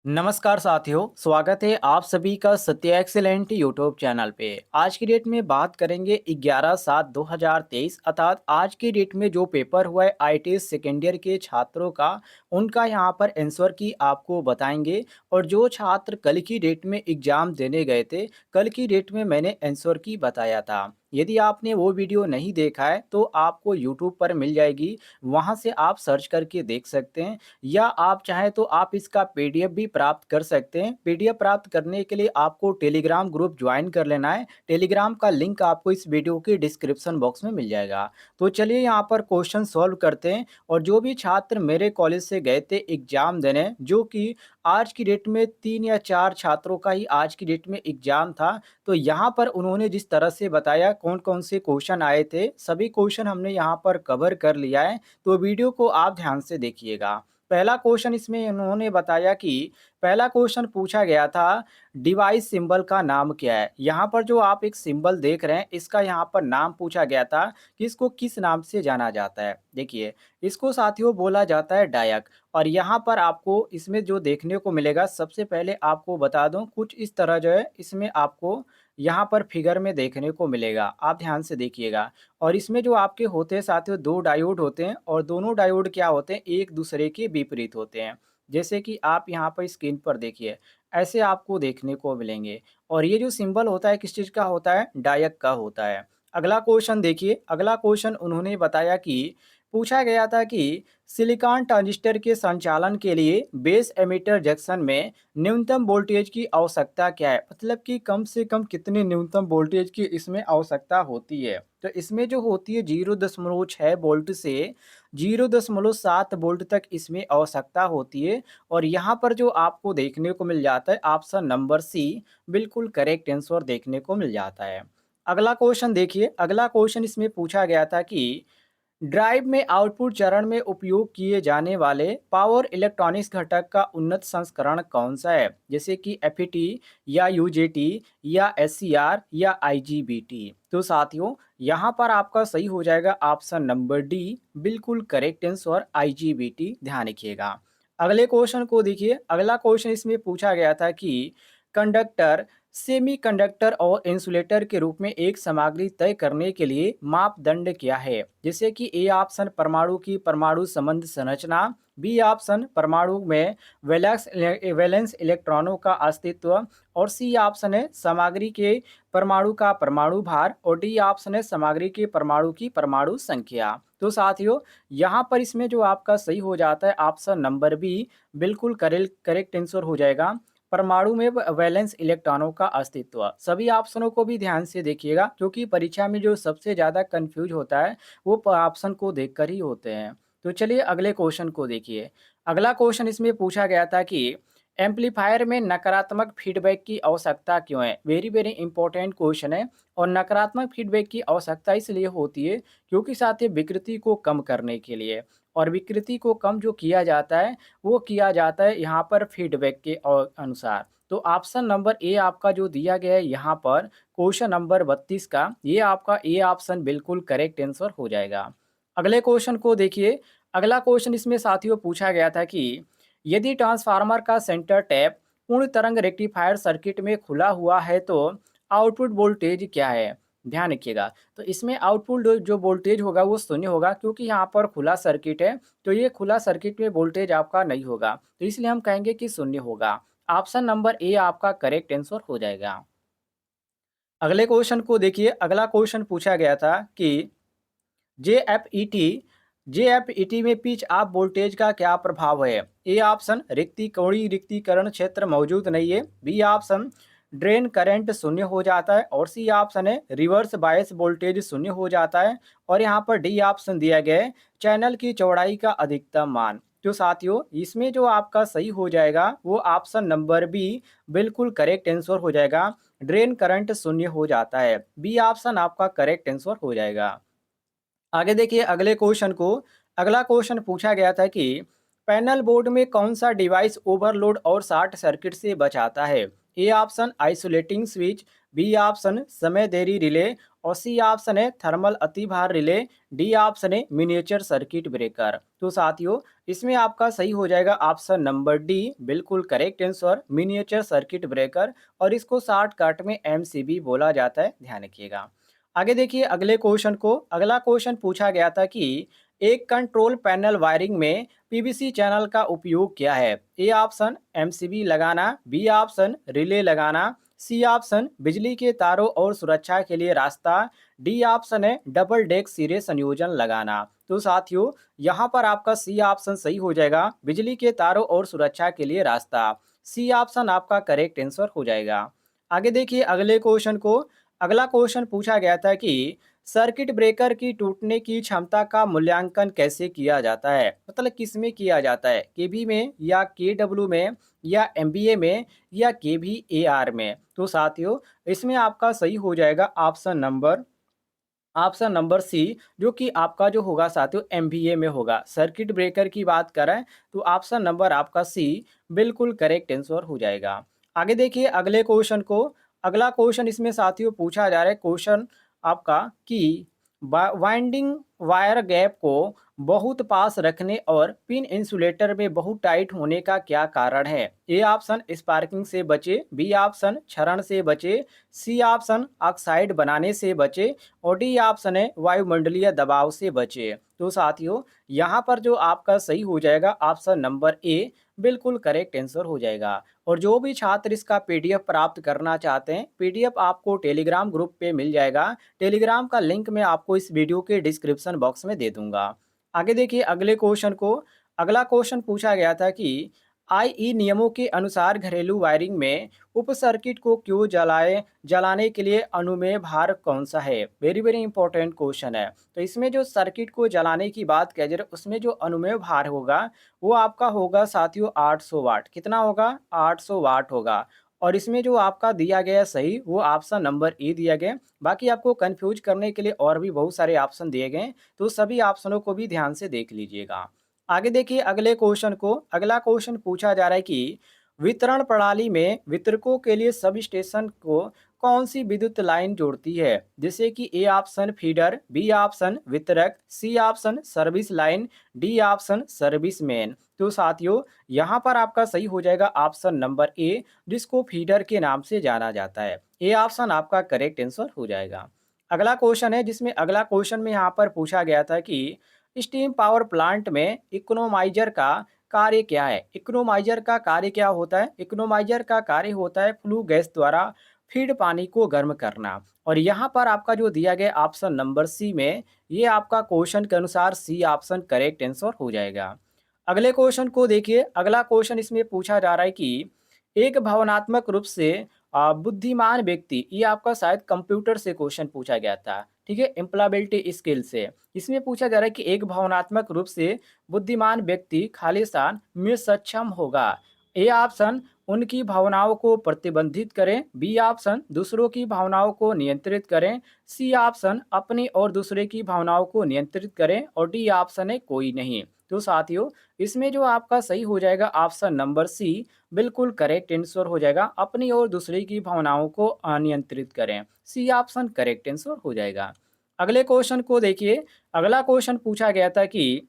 नमस्कार साथियों, स्वागत है आप सभी का सत्य एक्सीलेंट यूट्यूब चैनल पे। आज की डेट में बात करेंगे 11/7/2023 अर्थात आज की डेट में जो पेपर हुआ है आईटीएस सेकेंड ईयर के छात्रों का, उनका यहाँ पर आंसर की आपको बताएंगे। और जो छात्र कल की डेट में एग्जाम देने गए थे, कल की डेट में मैंने आंसर की बताया था। यदि आपने वो वीडियो नहीं देखा है तो आपको यूट्यूब पर मिल जाएगी, वहाँ से आप सर्च करके देख सकते हैं। या आप चाहें तो आप इसका पीडीएफ भी प्राप्त कर सकते हैं। पीडीएफ प्राप्त करने के लिए आपको टेलीग्राम ग्रुप ज्वाइन कर लेना है। टेलीग्राम का लिंक आपको इस वीडियो के डिस्क्रिप्शन बॉक्स में मिल जाएगा। तो चलिए यहाँ पर क्वेश्चन सॉल्व करते हैं। और जो भी छात्र मेरे कॉलेज से गए थे एग्जाम देने, जो कि आज की डेट में 3 या 4 छात्रों का ही आज की डेट में एग्जाम था, तो यहाँ पर उन्होंने जिस तरह से बताया कौन-कौन से क्वेश्चन आए थे, सभी क्वेश्चन हमने यहाँ पर कवर कर लिया है। तो वीडियो को आप ध्यान से देखिएगा। पहला क्वेश्चन इसमें उन्होंने बताया कि पहला क्वेश्चन पूछा गया था, डिवाइस सिंबल का नाम क्या है। यहाँ पर जो आप एक सिंबल देख रहे हैं, इसका यहाँ पर नाम पूछा गया था कि इसको किस नाम से जाना जाता है। देखिए, इसको साथियों बोला जाता है डायक। और यहाँ पर आपको इसमें जो देखने को मिलेगा, सबसे पहले आपको बता दूं, कुछ इस तरह जो है इसमें आपको यहाँ पर फिगर में देखने को मिलेगा। आप ध्यान से देखिएगा। और इसमें जो आपके होते हैं साथियों, 2 डायोड होते हैं और दोनों डायोड क्या होते हैं, एक दूसरे के विपरीत होते हैं। जैसे कि आप यहाँ पर स्क्रीन पर देखिए, ऐसे आपको देखने को मिलेंगे। और ये जो सिंबल होता है किस चीज़ का होता है, डायक का होता है। अगला क्वेश्चन देखिए, अगला क्वेश्चन उन्होंने बताया कि पूछा गया था कि सिलिकॉन ट्रांजिस्टर के संचालन के लिए बेस एमिटर जंक्शन में न्यूनतम वोल्टेज की आवश्यकता क्या है। मतलब कि कम से कम कितने न्यूनतम वोल्टेज की इसमें आवश्यकता होती है। तो इसमें जो होती है 0.6 वोल्ट से 0.7 वोल्ट तक इसमें आवश्यकता होती है। और यहाँ पर जो आपको देखने को मिल जाता है ऑप्शन नंबर सी बिल्कुल करेक्ट आंसर देखने को मिल जाता है। अगला क्वेश्चन देखिए, अगला क्वेश्चन इसमें पूछा गया था कि ड्राइव में आउटपुट चरण में उपयोग किए जाने वाले पावर इलेक्ट्रॉनिक्स घटक का उन्नत संस्करण कौन सा है। जैसे कि एफईटी या यूजेटी या एससीआर या आईजीबीटी। तो साथियों, यहाँ पर आपका सही हो जाएगा ऑप्शन नंबर डी बिल्कुल करेक्ट आंसर आईजीबीटी, ध्यान रखिएगा। अगले क्वेश्चन को देखिए, अगला क्वेश्चन इसमें पूछा गया था कि कंडक्टर, सेमीकंडक्टर और इंसुलेटर के रूप में एक सामग्री तय करने के लिए मापदंड क्या है। जैसे कि ए ऑप्शन परमाणु की परमाणु संबंध संरचना, बी ऑप्शन परमाणु में वैलेंस इलेक्ट्रॉनों का अस्तित्व, और सी ऑप्शन है सामग्री के परमाणु का परमाणु भार, और डी ऑप्शन है सामग्री के परमाणु की परमाणु संख्या। तो साथियों, यहाँ पर इसमें जो आपका सही हो जाता है ऑप्शन नंबर बी बिल्कुल करेक्ट करेक्ट आंसर हो जाएगा, परमाणु में वैलेंस इलेक्ट्रॉनों का अस्तित्व। सभी ऑप्शनों को भी ध्यान से देखिएगा, क्योंकि परीक्षा में जो सबसे ज़्यादा कंफ्यूज होता है वो ऑप्शन को देखकर ही होते हैं। तो चलिए अगले क्वेश्चन को देखिए। अगला क्वेश्चन इसमें पूछा गया था कि एम्पलीफायर में नकारात्मक फीडबैक की आवश्यकता क्यों है। वेरी वेरी इंपॉर्टेंट क्वेश्चन है। और नकारात्मक फीडबैक की आवश्यकता इसलिए होती है क्योंकि साथ ही विकृति को कम करने के लिए। और विकृति को कम जो किया जाता है, वो किया जाता है यहाँ पर फीडबैक के अनुसार। तो ऑप्शन नंबर ए आपका जो दिया गया है यहाँ पर क्वेश्चन नंबर 32 का, ये आपका ए ऑप्शन बिल्कुल करेक्ट आंसर हो जाएगा। अगले क्वेश्चन को देखिए। अगला क्वेश्चन इसमें साथियों पूछा गया था कि यदि ट्रांसफार्मर का सेंटर टैप पूर्ण तरंग रेक्टिफायर सर्किट में खुला हुआ है तो आउटपुट वोल्टेज क्या है। ध्यान रखिएगा। तो इसमें आउटपुट जो वोल्टेज होगा वो शून्य होगा, क्योंकि यहाँ पर खुला सर्किट है। तो ये खुला सर्किट में वोल्टेज आपका नहीं होगा, तो इसलिए हम कहेंगे कि शून्य होगा। ऑप्शन नंबर ए आपका करेक्ट आंसर हो जाएगा। अगले क्वेश्चन को देखिए। अगला क्वेश्चन पूछा गया था कि जेएफईटी जेएफईटी में पिच ऑफ वोल्टेज का क्या प्रभाव है। ए ऑप्शन कोणीय रिक्तीकरण क्षेत्र मौजूद नहीं है, बी ऑप्शन ड्रेन करंट शून्य हो जाता है, और सी ऑप्शन है रिवर्स बायस वोल्टेज शून्य हो जाता है, और यहाँ पर डी ऑप्शन दिया गया है चैनल की चौड़ाई का अधिकतम मान। तो साथियों, इसमें जो आपका सही हो जाएगा वो ऑप्शन नंबर बी बिल्कुल करेक्ट आंसर हो जाएगा, ड्रेन करंट शून्य हो जाता है। बी ऑप्शन आपका करेक्ट आंसर हो जाएगा। आगे देखिए अगले क्वेश्चन को। अगला क्वेश्चन पूछा गया था कि पैनल बोर्ड में कौन सा डिवाइस ओवरलोड और शॉर्ट सर्किट से बचाता है? A option isolating switch, B option समय देरी रिले और सी ऑप्शन है थर्मल अतिभार रिले, डी ऑप्शन है मिनिएचर सर्किट ब्रेकर। तो साथियों, इसमें आपका सही हो जाएगा ऑप्शन नंबर डी, बिल्कुल correct answer, miniature circuit breaker. और इसको शॉर्टकट में एमसीबी बोला जाता है, ध्यान रखिएगा। आगे देखिए अगले क्वेश्चन को। अगला क्वेश्चन पूछा गया था कि एक कंट्रोल पैनल वायरिंग में पीवीसी चैनल का उपयोग क्या है? ए ऑप्शन एमसीबी लगाना, बी ऑप्शन रिले लगाना, सी ऑप्शन बिजली के तारों और सुरक्षा के लिए रास्ता, डी ऑप्शन है डबल डेक सिरे संयोजन लगाना। तो साथियों, यहाँ पर आपका सी ऑप्शन सही हो जाएगा, बिजली के तारों और सुरक्षा के लिए रास्ता। सी ऑप्शन आपका करेक्ट आंसर हो जाएगा। आगे देखिए अगले क्वेश्चन को। अगला क्वेश्चन पूछा गया था कि सर्किट ब्रेकर की टूटने की क्षमता का मूल्यांकन कैसे किया जाता है? मतलब किस में किया जाता है, केवी में या केडब्ल्यू में या एमबीए में या केवीएआर में? तो साथियों, इसमें आपका सही हो जाएगा ऑप्शन नंबर सी, जो कि आपका जो होगा साथियों एमबीए में होगा। सर्किट ब्रेकर की बात करें तो ऑप्शन नंबर आपका सी बिल्कुल करेक्ट आंसर हो जाएगा। आगे देखिए अगले क्वेश्चन को। अगला क्वेश्चन इसमें साथियों पूछा जा रहा है क्वेश्चन आपका कि वाइंडिंग वायर गैप को बहुत पास रखने और पिन इंसुलेटर में बहुत टाइट होने का क्या कारण है? ए ऑप्शन स्पार्किंग से बचे, बी ऑप्शन क्षरण से बचे, सी ऑप्शन ऑक्साइड बनाने से बचे और डी ऑप्शन है वायुमंडलीय दबाव से बचे। तो साथियों, यहाँ पर जो आपका सही हो जाएगा ऑप्शन नंबर ए बिल्कुल करेक्ट आंसर हो जाएगा। और जो भी छात्र इसका पीडीएफ प्राप्त करना चाहते हैं, पीडीएफ आपको टेलीग्राम ग्रुप पे मिल जाएगा। टेलीग्राम का लिंक मैं आपको इस वीडियो के डिस्क्रिप्शन बॉक्स में दे दूंगा। आगे देखिए अगले क्वेश्चन को। अगला क्वेश्चन पूछा गया था कि आईई नियमों के अनुसार घरेलू वायरिंग में उप सर्किट को क्यों जलाने के लिए अनुमेय भार कौन सा है? वेरी वेरी इंपॉर्टेंट क्वेश्चन है। तो इसमें जो सर्किट को जलाने की बात किया जाए, उसमें जो अनुमेय भार होगा वो आपका होगा साथियों 800 वाट। कितना होगा? 800 वाट होगा। और इसमें जो आपका दिया गया सही वो ऑप्शन नंबर ए दिया गया। बाकी आपको कंफ्यूज करने के लिए और भी बहुत सारे ऑप्शन दिए गए, तो सभी ऑप्शनों को भी ध्यान से देख लीजिएगा। आगे देखिए अगले क्वेश्चन को। अगला क्वेश्चन पूछा जा रहा है कि वितरण प्रणाली में वितरकों के लिए सब स्टेशन को कौन सी विद्युत लाइन जोड़ती है? जैसे कि A option feeder, B option वितरक, C option service line, D option service main. तो साथियों, यहाँ पर आपका सही हो जाएगा ऑप्शन नंबर ए, जिसको फीडर के नाम से जाना जाता है। ए ऑप्शन आपका करेक्ट आंसर हो जाएगा। अगला क्वेश्चन है, जिसमें अगला क्वेश्चन में यहाँ पर पूछा गया था कि स्टीम पावर प्लांट में इकोनोमाइजर का कार्य क्या है? इकोनोमाइजर का कार्य क्या होता है? इकोनोमाइजर का कार्य होता है फ्लू गैस द्वारा फीड पानी को गर्म करना। और यहाँ पर आपका जो दिया गया ऑप्शन नंबर सी में, ये आपका क्वेश्चन के अनुसार सी ऑप्शन करेक्ट आंसर हो जाएगा। अगले क्वेश्चन को देखिए। अगला क्वेश्चन इसमें पूछा जा रहा है कि एक भावनात्मक रूप से बुद्धिमान व्यक्ति, ये आपका शायद कंप्यूटर से क्वेश्चन पूछा गया था, ठीक है, एम्प्लॉयबिलिटी स्किल से। इसमें पूछा जा रहा है कि एक भावनात्मक रूप से बुद्धिमान व्यक्ति खालिस्तान में सक्षम होगा। ए ऑप्शन उनकी भावनाओं को प्रतिबंधित करें, बी ऑप्शन दूसरों की भावनाओं को नियंत्रित करें, सी ऑप्शन अपनी और दूसरे की भावनाओं को नियंत्रित करें और डी ऑप्शन है कोई नहीं। तो साथियों, इसमें जो आपका सही हो जाएगा ऑप्शन नंबर सी बिल्कुल करेक्ट आंसर हो जाएगा, अपनी और दूसरे की भावनाओं को अनियंत्रित करें। सी ऑप्शन करेक्ट आंसर हो जाएगा। अगले क्वेश्चन को देखिए। अगला क्वेश्चन पूछा गया था कि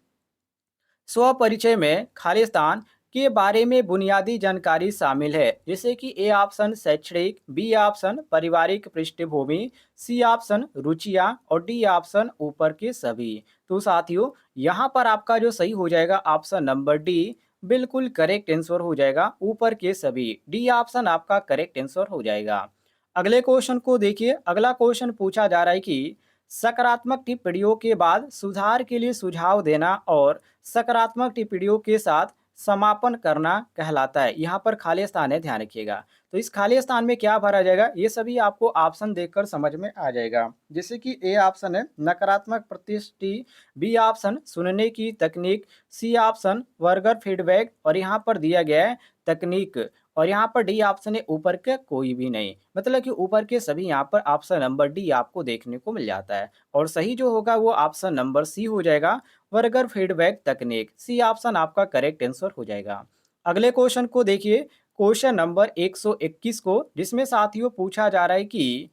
स्व परिचय में खालिस्तान के बारे में बुनियादी जानकारी शामिल है। जैसे कि ए ऑप्शन शैक्षणिक, बी ऑप्शन पारिवारिक पृष्ठभूमि, सी ऑप्शन रुचियां और डी ऑप्शन ऊपर के सभी। तो साथियों, यहाँ पर आपका जो सही हो जाएगा ऑप्शन नंबर डी बिल्कुल करेक्ट आंसर हो जाएगा, ऊपर के सभी। डी ऑप्शन आपका करेक्ट आंसर हो जाएगा। अगले क्वेश्चन को देखिए। अगला क्वेश्चन पूछा जा रहा है कि सकारात्मक टिप्पणियों के बाद सुधार के लिए सुझाव देना और सकारात्मक टिप्पणियों के साथ समापन करना कहलाता है। यहाँ पर खाली स्थान है, ध्यान रखिएगा। तो इस खाली स्थान में क्या भरा जाएगा, ये सभी आपको ऑप्शन देखकर समझ में आ जाएगा। जैसे कि ए ऑप्शन है नकारात्मक प्रतिष्ठि, बी ऑप्शन सुनने की तकनीक, सी ऑप्शन वर्गर फीडबैक और यहाँ पर दिया गया है तकनीक, और यहाँ पर डी ऑप्शन है ऊपर के कोई भी नहीं। मतलब कि ऊपर के सभी यहाँ पर ऑप्शन नंबर डी आपको देखने को मिल जाता है। और सही जो होगा वो ऑप्शन नंबर सी हो जाएगा, वर्गर फीडबैक तकनीक, सी ऑप्शन आपका करेक्ट आंसर हो जाएगा। अगले क्वेश्चन को देखिए, क्वेश्चन नंबर 121 को, जिसमें साथियों पूछा जा रहा है कि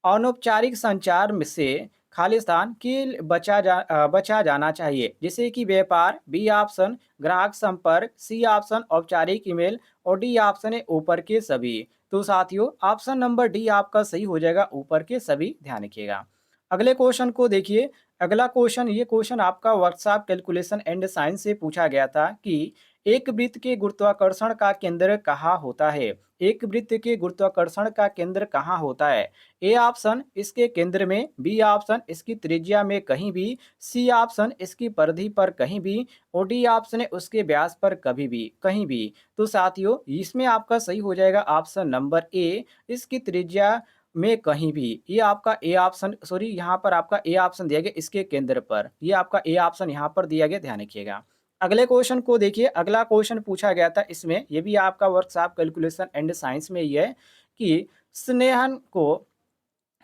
अनौपचारिक संचार में से खालिस्तान की बचा जाना चाहिए, जैसे कि व्यापार, बी ऑप्शन ग्राहक संपर्क, सी ऑप्शन औपचारिक ईमेल और डी ऑप्शन है ऊपर के सभी। तो साथियों ऑप्शन नंबर डी आपका सही हो जाएगा, ऊपर के सभी, ध्यान रखिएगा। अगले क्वेश्चन को देखिए, अगला क्वेश्चन, ये क्वेश्चन आपका वर्कशॉप कैलकुलेशन एंड साइंस से पूछा गया था कि एक वृत्त के गुरुत्वाकर्षण का केंद्र कहाँ होता है। एक वृत्त के गुरुत्वाकर्षण का केंद्र कहाँ होता है। ए ऑप्शन इसके केंद्र में, बी ऑप्शन इसकी त्रिज्या में कहीं भी, सी ऑप्शन इसकी परिधि पर कहीं भी और डी ऑप्शन है उसके व्यास पर कभी भी, कहीं भी। तो साथियों इसमें आपका सही हो जाएगा ऑप्शन नंबर ए, इसकी त्रिज्या में कहीं भी। ये आपका ए ऑप्शन, सॉरी यहाँ पर आपका ए ऑप्शन दिया गया इसके केंद्र पर, ये आपका ए ऑप्शन यहाँ पर दिया गया, ध्यान रखिएगा। अगले क्वेश्चन को देखिए, अगला क्वेश्चन पूछा गया था इसमें, ये भी आपका वर्कशॉप कैलकुलेशन एंड साइंस में ही है कि स्नेहन को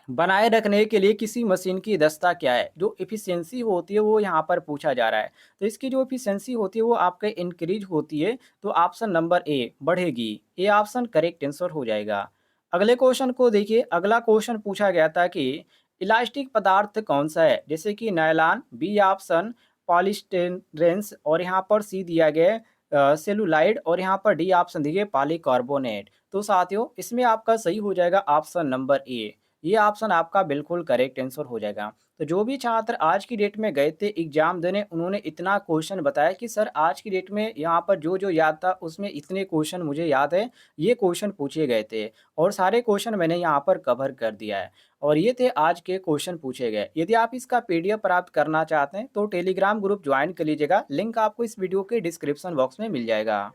बनाए रखने के लिए किसी मशीन की दक्षता क्या है। जो एफिशिएंसी होती है वो यहाँ पर पूछा जा रहा है। तो इसकी जो एफिशिएंसी होती है वो आपके इंक्रीज होती है, तो ऑप्शन नंबर ए बढ़ेगी, ए ऑप्शन करेक्ट आंसर हो जाएगा। अगले क्वेश्चन को देखिए, अगला क्वेश्चन पूछा गया था कि इलास्टिक पदार्थ कौन सा है, जैसे कि नायलॉन, बी ऑप्शन पॉलीस्टेरेंस और यहाँ पर सी दिया गया सेलुलाइड और यहाँ पर डी ऑप्शन दिए पॉलीकार्बोनेट। तो साथियों इसमें आपका सही हो जाएगा ऑप्शन नंबर ए, ये ऑप्शन आपका बिल्कुल करेक्ट आंसर हो जाएगा। तो जो भी छात्र आज की डेट में गए थे एग्जाम देने, उन्होंने इतना क्वेश्चन बताया कि सर आज की डेट में यहाँ पर जो जो याद था उसमें इतने क्वेश्चन मुझे याद है, ये क्वेश्चन पूछे गए थे और सारे क्वेश्चन मैंने यहाँ पर कवर कर दिया है। और ये थे आज के क्वेश्चन पूछे गए। यदि आप इसका पीडीएफ प्राप्त करना चाहते हैं तो टेलीग्राम ग्रुप ज्वाइन कर लीजिएगा, लिंक आपको इस वीडियो के डिस्क्रिप्शन बॉक्स में मिल जाएगा।